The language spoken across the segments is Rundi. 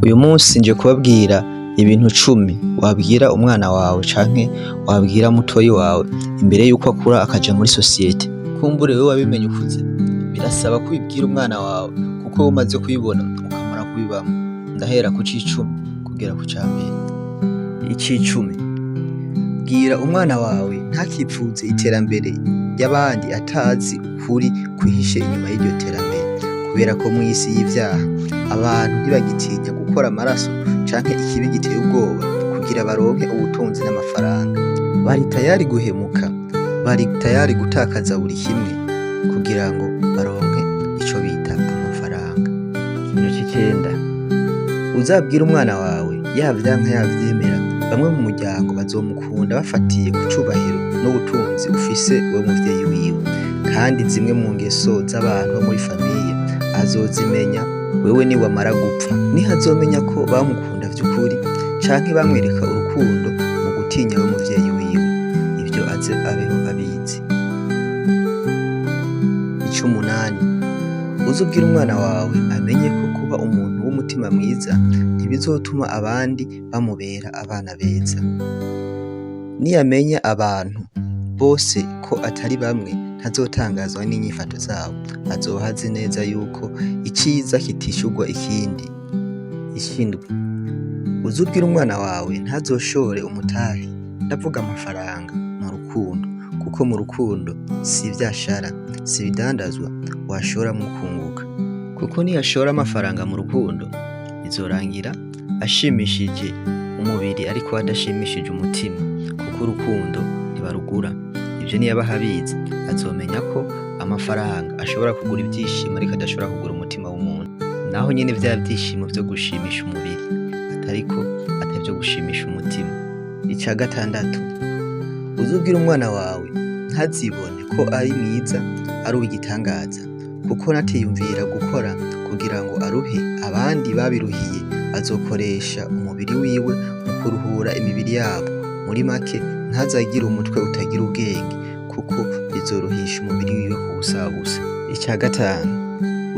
Uyu munsi nje kubabwira ibintu 10 wabwira umwana wawe canke wabwira mutoyi wawe imbere yuko akura akaja muri sosiyete. Kumbure wewe wabimenye ukuze, birasaba ko ubibwira umwana wawe kuko wowe umaze kubibona ukamara kubibamwo. Ndahera ku c'10 kugera ku ca mbere. Ic'10: bwira umwana wawe ntakipfuze iterambere y'abandi atazi ukuri kwihishe inyuma y'iryo terambere, kubera ko mw'isi y'ivyaha abantu ntibagitinya gukora amaraso canke ikibi giteye ubwoba kugira baronke ubutunzi n'amafaranga. Bari tayari guhemuka, bari tayari gutakaza buri kimwe kugira ngo baronke ico bita amafaranga. Ikintu c'9: uzabwira umwana wawe yavyanka yavyemera, bamwe mu muryango bazomukunda bafatiye ku cubahiro n'ubutunzi ufise wewe muvyeyi wiwe, kandi zimwe mu ngeso z'abantu bo muri famiye azozimenya wewe niwamara gupfa. Nihazomenya ko bamukunda vy'ukuri canke bamwereka urukundo mu gutinya we muvyeyi wiwe, ivyo aze abeho abizi. Ic'8: uzubwira umwana wawe amenye ko kuba umuntu w'umutima mwiza ntibizotuma abandi bamubera abana beza. Niyamenya abantu bose ko atari bamwe, ntazotangazwa n'inyifato zabo, azoba azi neza yuko iciza kitishurwa ikindi. Ic'7: uzubwira umwana wawe ntazoshore umutahe, ndavuga amafaranga, mu rukundo, kuko mu rukundo si ivyashara, si ibidandazwa washora mu kunguka. Kuko niyashora amafaranga mu rukundo bizorangira ashimishije umubiri ariko adashimishije umutima, kuko urukundo ntibarugura. Ivyo niyaba abizi azomenya ko amafaranga ashobora kugura ivyishimo ariko adashobora kugura umutima w'umuntu. Naho nyene vya vyishimo vyo gushimisha umubiri atariko atavyo gushimisha umutima. Ic'6: uzubwira umwana wawe ntazibone ko ari mwiza ari uw'igitangaza, kuko natiyumvira gukora kugira ngo aruhe abandi babiruhiye, azokoresha umubiri wiwe mu kuruhura imibiri yabo. Muri make ntazagire umutwe utagira ubwenge, kuko bizoruhisha umubiri wiwe kubusabusa. Ic'5: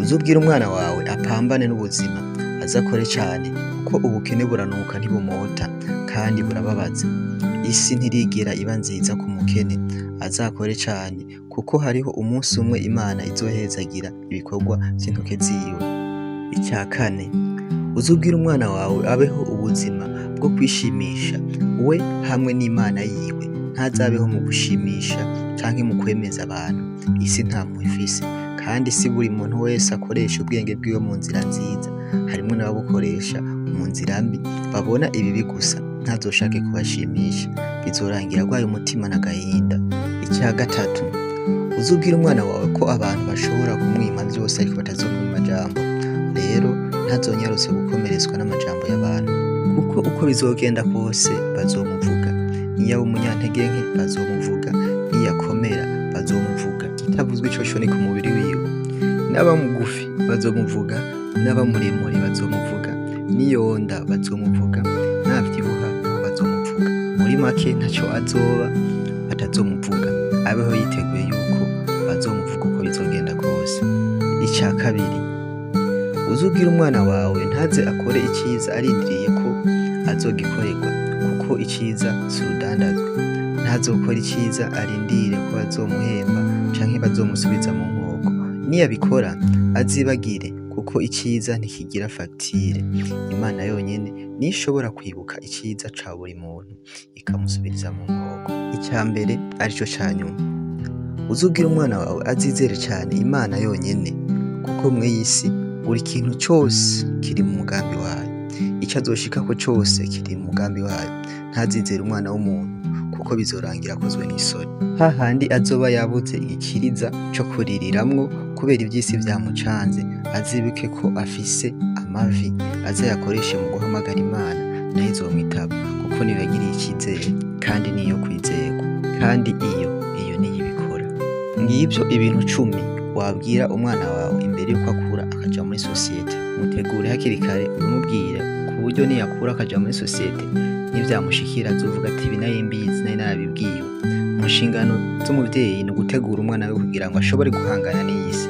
uzubwira umwana wawe apambane n'ubuzima, azakore cane kuko ubukene buranuka ntibumota kandi burababaza. Isi ntirigera iba nziza ku mukene, azakore cane kuko hariho umunsi umwe Imana izohezagira ibikorwa vy'intoke ziwe. Ic'4: uzubwira umwana wawe abeho ubuzima bwo kwishimisha we hamwe n'Imana yiwe, ntazabeho mu gushimisha canke mu kwemeza abantu. Isi nta mpuhwe ifise, kandi si buri muntu wese akoresha ubwenge bwiwe mu nzira nziza, harimwo n'ababukoresha mu nzira mbi babona ibibi gusa, ntazoshake kubashimisha, bizorangira agwaye umutima n'agahinda. Ic'6: uzubwira umwana wawe ko abantu bashobora kumwima vyose ariko batazomwima amajambo. Rero ntazonyarutse gukomeretswa n'amajambo y'abantu, kuko uko bizogenda kose bazomuvuga. Niyaba umunyantege nke bazomuvuga, niyakomera bazomuvuga. Kitavuzwe icoco ni ku mubiri wiwe. Naba mugufi bazomuvuga, naba muremure bazomuvuga, niyonda bazomuvuga, navyibuha nabo bazomuvuga. Muri make ntaco azoba batazomuvuga, abeho yiteguye yuko bazomuvuga uko bizogenda kose. Ic'2: uzubwira umwana wawe ntaze akore iciza arindiriye ko azogikorerwa, kuko iciza si urudandazwa. Ntazokora iciza arindire ko bazomuhemba canke bazomusubiza mu nkoko. Niyabikora azibagire, kuko iciza ntikigira fagitire. Imana yonyene niyo ishobora kwibuka iciza ca buri muntu ikamusubiriza mu nkoko. Ic'1 arico ca nyuma: uzubwira umwana wawe azizere cane Imana yonyene, kuko mw'iyisi buri kintu cose kiri mu mugambi wayo. Ico azoshikako cose kiri mu mugambi wayo. Ntazizere umwana w'umuntu, kuko bizorangira akozwe n'isoni. Hahandi azoba yabuze igikiriza co kuririramwo kubera ivy'isi vyamucanze, azibuke ko afise amavi azayakoreshe mu guhamagara Imana, nayo izomwitaba, kuko niyo yagiriye icizere kandi niyo kwizerwa, kandi iyo niyo ibikora. Ngivyo ibintu 10 wabwira umwana wawe imbere yuko akura akaja muri sosiyete. Mutegure hakiri kare, umubwire ku buryo niyakura akaja muri sosiyete nivyamushikira azovuga ati ibi nari mbizi, nari narabibwiwe. Mu nshingano z'umuvyeyi ni ugutegura umwana we kugira ngo ashobore guhangana n'iyisi.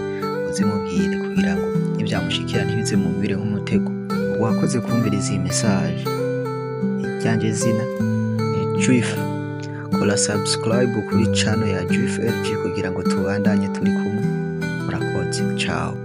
Uzimubwire kugira ngo nivyamushikira ntibize mumubire nk'umutego, wakoze kumviriza iyi message. Iryanje zina ni Juif. Kora subscribe kuri channel ya Juif LG kugira ngo tubandanye turi kumwe. Murakoze. Ciao.